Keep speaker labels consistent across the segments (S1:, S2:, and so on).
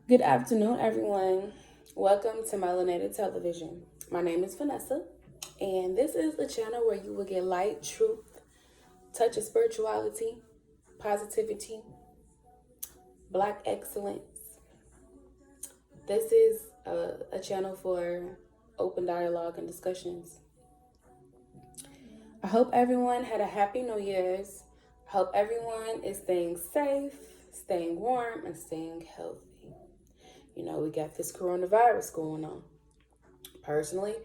S1: Good afternoon, everyone. Welcome to Melanated Television. My name is Vanessa, and this is a channel where you will get light, truth, touch of spirituality, positivity, black excellence. This is a channel for open dialogue and discussions. I hope everyone had a happy New Year's. I hope everyone is staying safe, staying warm, and staying healthy. You know, we got this coronavirus going on. Personally,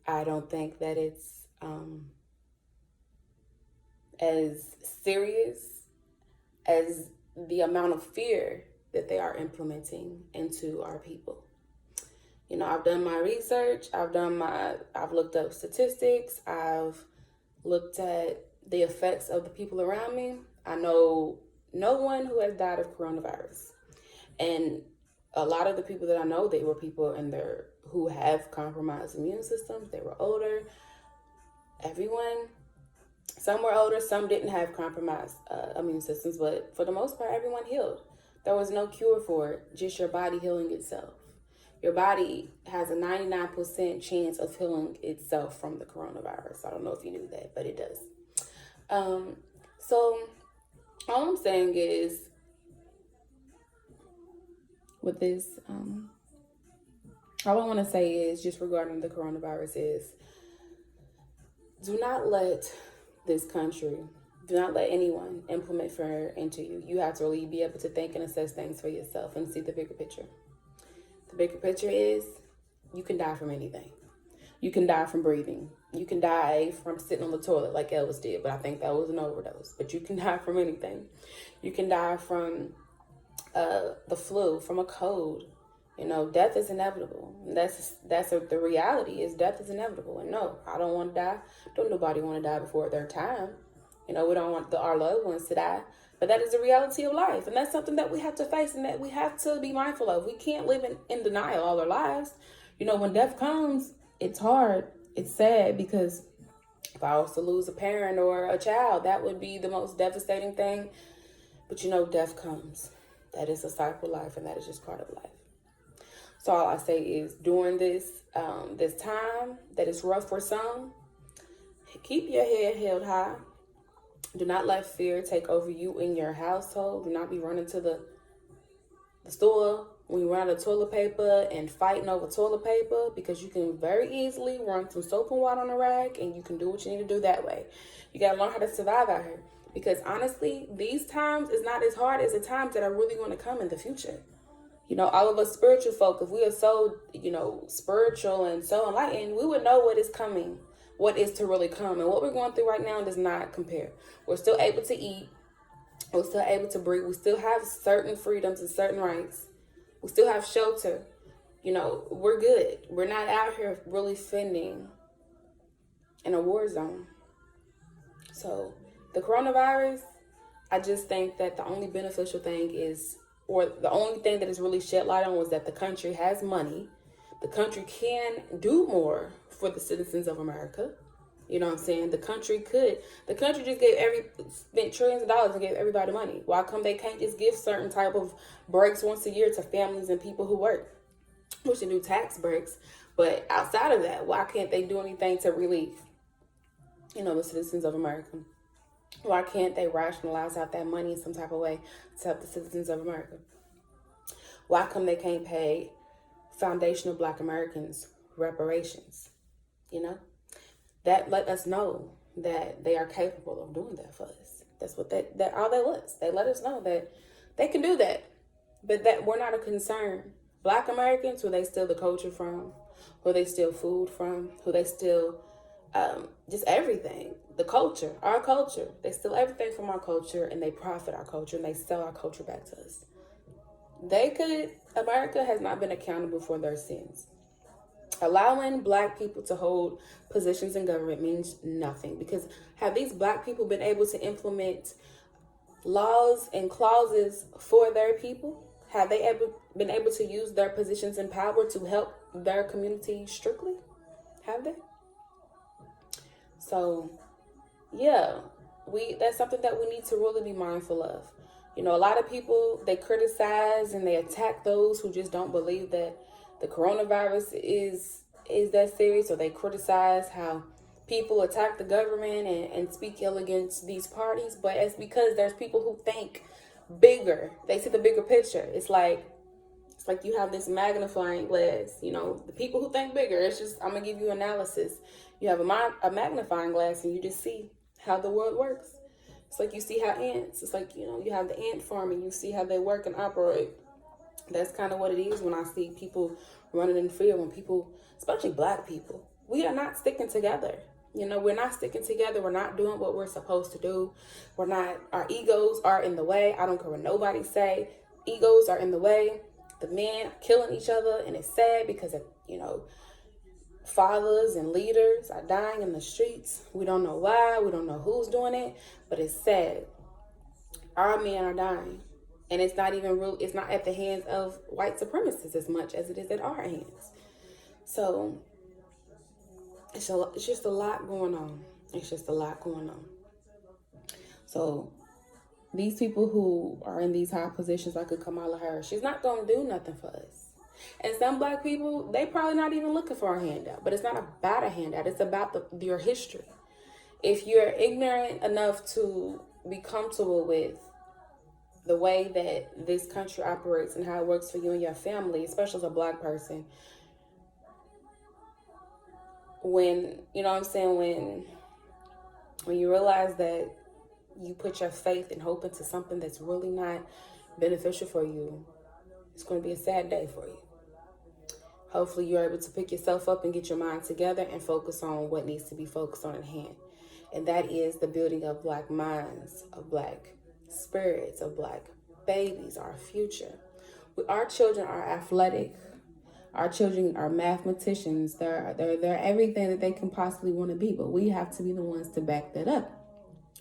S1: I don't think that it's as serious as the amount of fear that they are implementing into our people. You know, I've done my research, I've looked up statistics, I've looked at the effects of the people around me. I know no one who has died of coronavirus. And a lot of the people that I know, they were people who have compromised immune systems. They were older. Everyone, some were older, some didn't have compromised immune systems, but for the most part, everyone healed. There was no cure for it, just your body healing itself. Your body has a 99% chance of healing itself from the coronavirus. I don't know if you knew that, but it does. So all I'm saying is, with this, all I want to say is, just regarding the coronavirus, is do not let this country, do not let anyone implement fear into you. You have to really be able to think and assess things for yourself and see the bigger picture. The bigger picture is, you can die from anything. You can die from breathing. You can die from sitting on the toilet like Elvis did, but I think that was an overdose. But you can die from anything. You can die from the flu, from a cold. You know, death is inevitable. The reality is, death is inevitable. And no, I don't want to die. Don't nobody want to die before their time. You know, we don't want our loved ones to die. But that is the reality of life. And that's something that we have to face and that we have to be mindful of. We can't live in denial all our lives. You know, when death comes, it's hard. It's sad, because if I was to lose a parent or a child, that would be the most devastating thing. But you know, death comes. That is a cycle of life, and that is just part of life. So all I say is, during this time that is rough for some, keep your head held high. Do not let fear take over you in your household. Do not be running to the store when you run out of toilet paper and fighting over toilet paper, because you can very easily run some soap and water on a rag, and you can do what you need to do that way. You got to learn how to survive out here, because honestly, these times is not as hard as the times that are really going to come in the future. You know, all of us spiritual folk, if we are so, spiritual and so enlightened, we would know what is coming, what is to really come. And what we're going through right now does not compare. We're still able to eat. We're still able to breathe. We still have certain freedoms and certain rights. We still have shelter. You know, we're good. We're not out here really fending in a war zone. So the coronavirus, I just think that the only beneficial thing is, or the only thing that is really shed light on, was that the country has money. The country can do more for the citizens of America. You know what I'm saying? The country just spent trillions of dollars and gave everybody money. Why come they can't just give certain type of breaks once a year to families and people who work? We should do tax breaks. But outside of that, why can't they do anything to relieve, the citizens of America? Why can't they rationalize out that money in some type of way to help the citizens of America? Why come they can't pay foundational Black Americans reparations? That let us know that they are capable of doing that for us. That's what that all they was. They let us know that they can do that, but that we're not a concern. Black Americans, who they steal the culture from, who they steal food from, who they steal just everything. The culture, our culture. They steal everything from our culture, and they profit our culture, and they sell our culture back to us. America has not been accountable for their sins. Allowing Black people to hold positions in government means nothing, because have these Black people been able to implement laws and clauses for their people? Have they ever been able to use their positions in power to help their community strictly? Have they? So, yeah, that's something that we need to really be mindful of. You know, a lot of people, they criticize and they attack those who just don't believe that the coronavirus is that serious, or they criticize how people attack the government and speak ill against these parties. But it's because there's people who think bigger. They see the bigger picture. It's like you have this magnifying glass. You know, the people who think bigger, it's just, I'm gonna give you analysis. You have a magnifying glass and you just see how the world works. It's like you see how ants, it's like, you know, you have the ant farm and you see how they work and operate. That's kind of what it is when I see people running in fear, when people, especially black people, we are not sticking together. You know, we're not sticking together. We're not doing what we're supposed to do. Our egos are in the way. I don't care what nobody say. Egos are in the way. The men are killing each other, and it's sad because, you know, fathers and leaders are dying in the streets. We don't know why. We don't know who's doing it, but it's sad. Our men are dying, and it's not even real. It's not at the hands of white supremacists as much as it is at our hands. So it's just a lot going on. It's just a lot going on. So these people who are in these high positions, like a Kamala Harris, she's not going to do nothing for us. And some black people, they probably not even looking for a handout. But it's not about a handout. It's about your history. If you're ignorant enough to be comfortable with the way that this country operates and how it works for you and your family, especially as a black person, when, you know what I'm saying, when you realize that you put your faith and hope into something that's really not beneficial for you, it's going to be a sad day for you. Hopefully you're able to pick yourself up and get your mind together and focus on what needs to be focused on at hand. And that is the building of black minds, of black spirits, of black babies, our future. Our children are athletic. Our children are mathematicians. They're everything that they can possibly want to be. But we have to be the ones to back that up.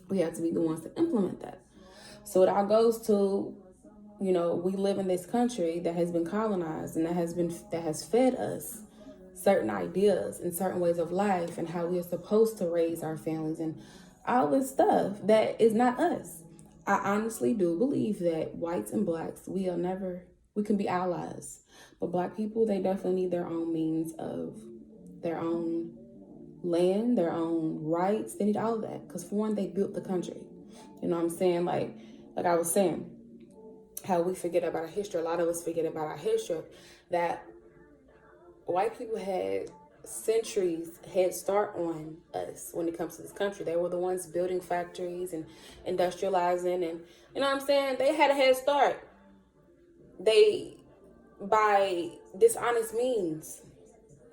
S1: We have to be the ones to implement that. So it all goes to, you know, we live in this country that has been colonized and that has fed us certain ideas and certain ways of life and how we are supposed to raise our families and all this stuff that is not us. I honestly do believe that whites and blacks, we can be allies. But black people, they definitely need their own means of their own land, their own rights. They need all of that. Because for one, they built the country. You know what I'm saying? Like I was saying, how we forget about our history. A lot of us forget about our history, that white people had centuries head start on us when it comes to this country. They were the ones building factories and industrializing, and you know what I'm saying? They had a head start. They, by dishonest means,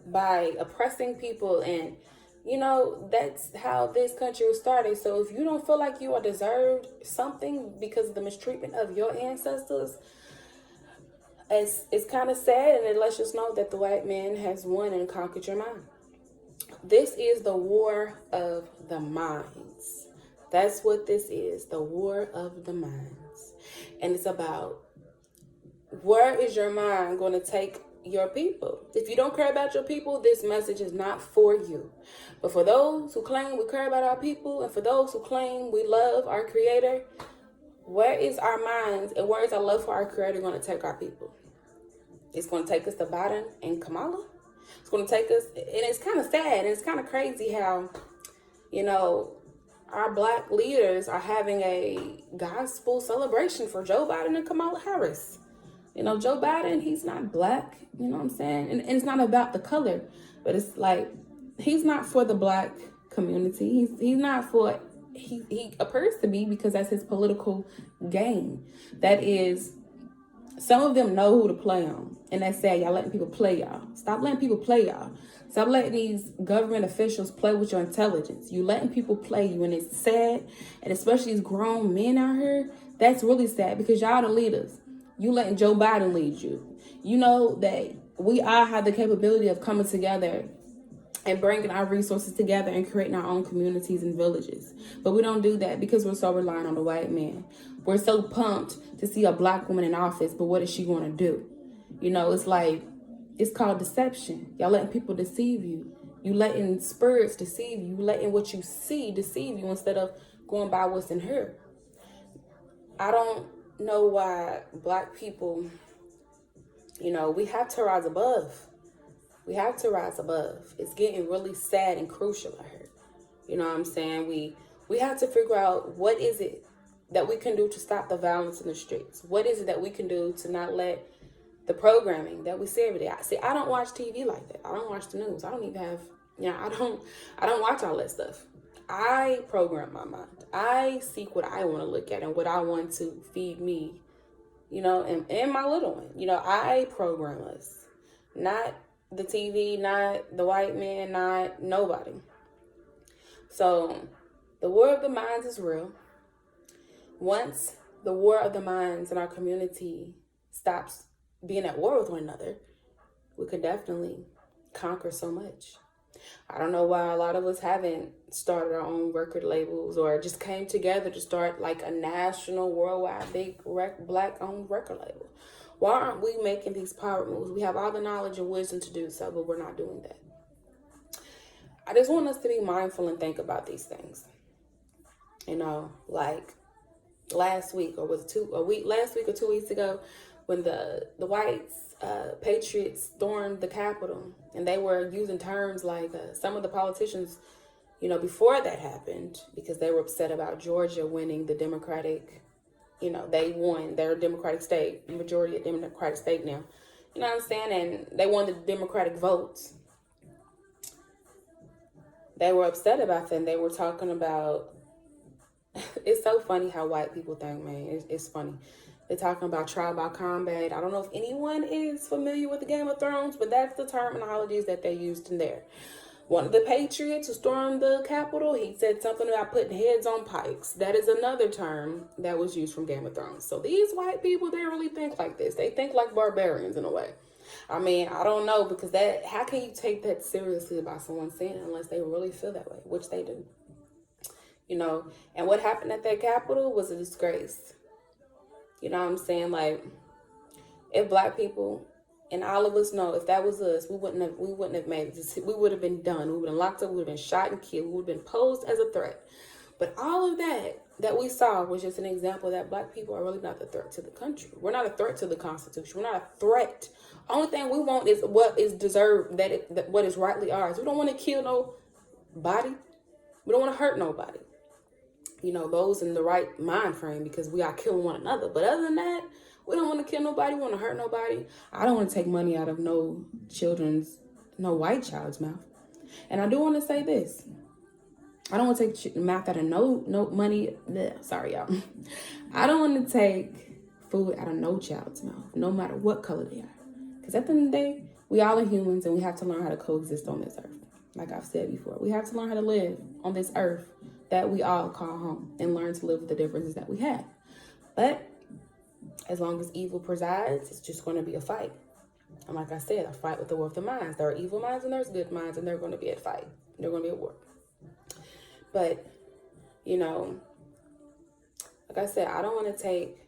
S1: by oppressing people, and you know, that's how this country was started. So if you don't feel like you are deserved something because of the mistreatment of your ancestors, it's kind of sad, and it lets us know that the white man has won and conquered your mind. This is the war of the minds. That's what this is, the war of the minds. And it's about, where is your mind going to take your people? If you don't care about your people, this message is not for you. But for those who claim we care about our people, and for those who claim we love our creator, where is our minds and where is our love for our creator going to take our people? It's going to take us to Biden and Kamala. It's going to take us, and it's kind of sad and it's kind of crazy how, you know, our black leaders are having a gospel celebration for Joe Biden and Kamala Harris. You know, Joe Biden, he's not black, you know what I'm saying? And it's not about the color, but it's like, he's not for the black community. He's not for, he appears to be, because that's his political game. That is, some of them know who to play on. And they say, y'all letting people play y'all. Stop letting people play y'all. Stop letting these government officials play with your intelligence. You letting people play you, and it's sad. And especially these grown men out here, that's really sad, because y'all the leaders. You letting Joe Biden lead you. You know that we all have the capability of coming together and bringing our resources together and creating our own communities and villages. But we don't do that because we're so reliant on the white man. We're so pumped to see a black woman in office, but what is she going to do? You know, it's like, it's called deception. Y'all letting people deceive you. You letting spirits deceive you. You letting what you see deceive you instead of going by what's in her. know why Black people, we have to rise above. We have to rise above. It's getting really sad and crucial out here. You know what I'm saying? We have to figure out what is it that we can do to stop the violence in the streets. What is it that we can do to not let the programming that we see every day. I don't watch TV like that. I don't watch the news. I don't even have, I don't watch all that stuff. I program my mind. I seek what I want to look at and what I want to feed me, and my little one. I program us, not the TV, not the white man, not nobody. So the war of the minds is real. Once the war of the minds in our community stops being at war with one another, we could definitely conquer so much. I don't know why a lot of us haven't started our own record labels or just came together to start like a national, worldwide, big Black-owned record label. Why aren't we making these power moves? We have all the knowledge and wisdom to do so, but we're not doing that. I just want us to be mindful and think about these things. Like last week or 2 weeks ago, when the whites, patriots stormed the Capitol, and they were using terms like some of the politicians, before that happened, because they were upset about Georgia winning the Democratic, they won their Democratic state, majority of Democratic state now. You know what I'm saying? And they won the Democratic votes. They were upset about that, and they were talking about, it's so funny how white people think, man. It's funny. They're talking about trial by combat. I don't know if anyone is familiar with the Game of Thrones, but that's the terminologies that they used in there. One of the patriots who stormed the Capitol, he said something about putting heads on pikes. That is another term that was used from Game of Thrones. So these white people, they really think like this. They think like barbarians in a way. I mean, I don't know, because how can you take that seriously about someone saying it unless they really feel that way, which they do. And what happened at that Capitol was a disgrace. You know what I'm saying? Like, if Black people, and all of us know, if that was us, we wouldn't have made it. We would have been done. We would have been locked up. We would have been shot and killed. We would have been posed as a threat. But all of that we saw was just an example that Black people are really not a threat to the country. We're not a threat to the Constitution. We're not a threat. Only thing we want is what is deserved, what is rightly ours. We don't want to kill nobody. We don't want to hurt nobody. Those in the right mind frame, because we are killing one another. But other than that, we don't want to kill nobody. We want to hurt nobody. I don't want to take money out of no white child's mouth. And I do want to say this. I don't want to take mouth out of no money. Sorry, y'all. I don't want to take food out of no child's mouth, no matter what color they are. Because at the end of the day, we all are humans, and we have to learn how to coexist on this earth. Like I've said before, we have to learn how to live on this earth that we all call home, and learn to live with the differences that we have. But as long as evil presides, it's just going to be a fight. And like I said, a fight with the war of the minds. There are evil minds and there's good minds, and they're going to be at fight. They're going to be at war. But, like I said, I don't want to take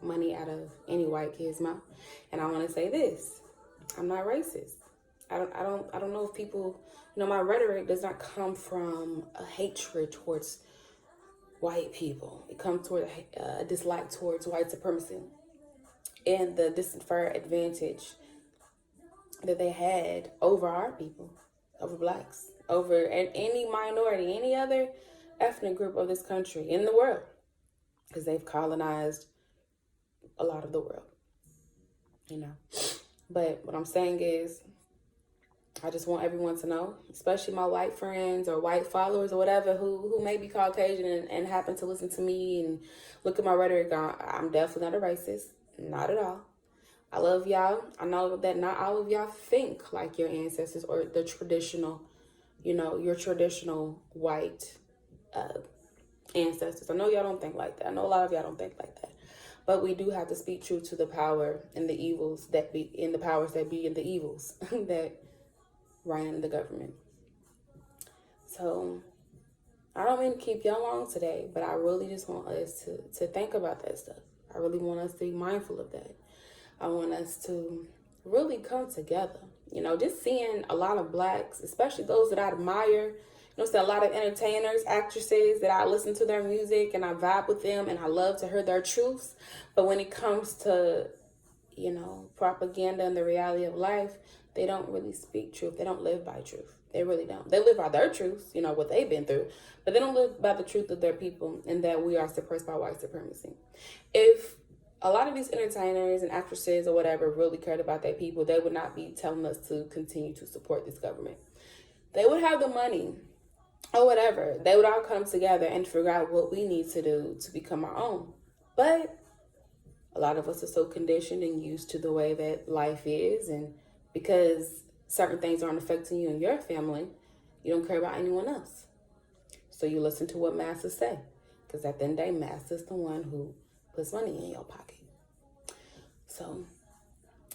S1: money out of any white kid's mouth. And I want to say this. I'm not racist. I don't know if people, my rhetoric does not come from a hatred towards white people. It comes toward a dislike towards white supremacy and the disadvantage advantage that they had over our people, over Blacks, over any minority, any other ethnic group of this country, in the world, because they've colonized a lot of the world, But what I'm saying is, I just want everyone to know, especially my white friends or white followers or whatever who may be Caucasian and happen to listen to me and look at my rhetoric. I'm definitely not a racist. Not at all. I love y'all. I know that not all of y'all think like your ancestors or the traditional, your traditional white ancestors. I know y'all don't think like that. I know a lot of y'all don't think like that. But we do have to speak truth to the power and the evils that be in the powers that be in the evils that ran the government. So I don't mean to keep y'all long today, but I really just want us to think about that stuff. I really want us to be mindful of that. I want us to really come together. Just seeing a lot of Blacks, especially those that I admire, You know, so a lot of entertainers, actresses that I listen to their music and I vibe with them and I love to hear their truths. But when it comes to, you know, propaganda and the reality of life, they don't really speak truth. They don't live by truth. They really don't. They live by their truths, you know, what they've been through, but they don't live by the truth of their people and that we are suppressed by white supremacy. If a lot of these entertainers and actresses or whatever really cared about their people, they would not be telling us to continue to support this government. They would have the money or whatever. They would all come together and figure out what we need to do to become our own. But a lot of us are so conditioned and used to the way that life is, and because certain things aren't affecting you and your family, you don't care about anyone else. So you listen to what masses say, because at the end of the day, masses the one who puts money in your pocket. So,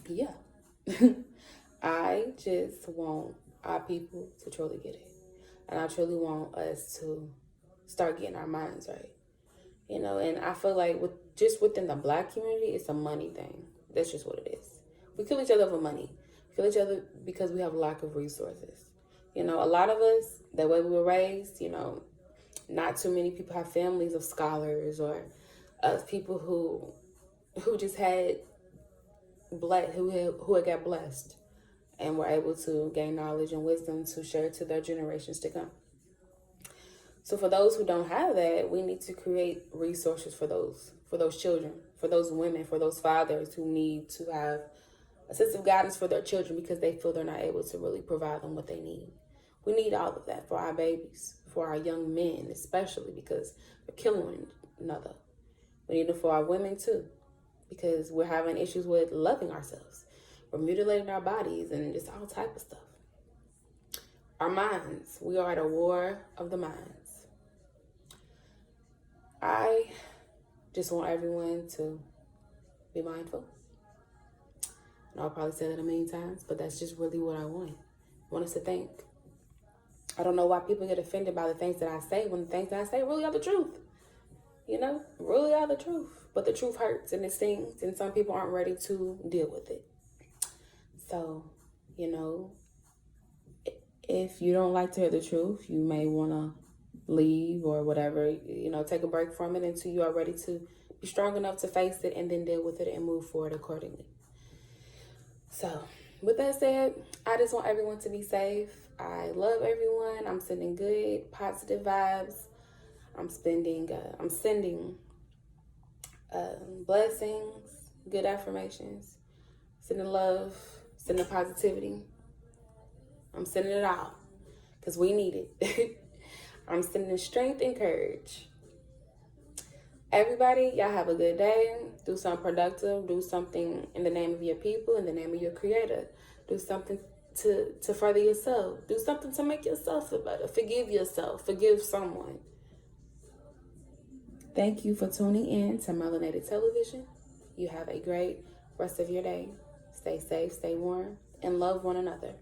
S1: yeah. I just want our people to truly get it. And I truly want us to start getting our minds right. You know, and I feel like within the Black community, it's a money thing. That's just what it is. We kill each other for money. We kill each other because we have a lack of resources. You know, a lot of us, the way we were raised, you know, not too many people have families of scholars or people who just had who had got blessed and were able to gain knowledge and wisdom to share to their generations to come. So for those who don't have that, we need to create resources for those children, for those women, for those fathers who need to have a sense of guidance for their children because they feel they're not able to really provide them what they need. We need all of that for our babies, for our young men, especially because we're killing one another. We need it for our women too, because we're having issues with loving ourselves. We're mutilating our bodies and just all type of stuff. Our minds, we are at a war of the minds. I just want everyone to be mindful. And I'll probably say that a million times, but that's just really what I want. I want us to think. I don't know why people get offended by the things that I say when the things that I say really are the truth. You know, really are the truth. But the truth hurts and it stings, and some people aren't ready to deal with it. So, you know, if you don't like to hear the truth, you may want to leave or whatever, you know, take a break from it until you are ready to be strong enough to face it and then deal with it and move forward accordingly. So, with that said, I just want everyone to be safe. I love everyone. I'm sending good, positive vibes. I'm sending blessings, good affirmations, sending love, sending positivity. I'm sending it all because we need it. I'm sending strength and courage. Everybody, y'all have a good day. Do something productive. Do something in the name of your people, in the name of your creator. Do something to further yourself. Do something to make yourself feel better. Forgive yourself. Forgive someone. Thank you for tuning in to Melanated Television. You have a great rest of your day. Stay safe, stay warm, and love one another.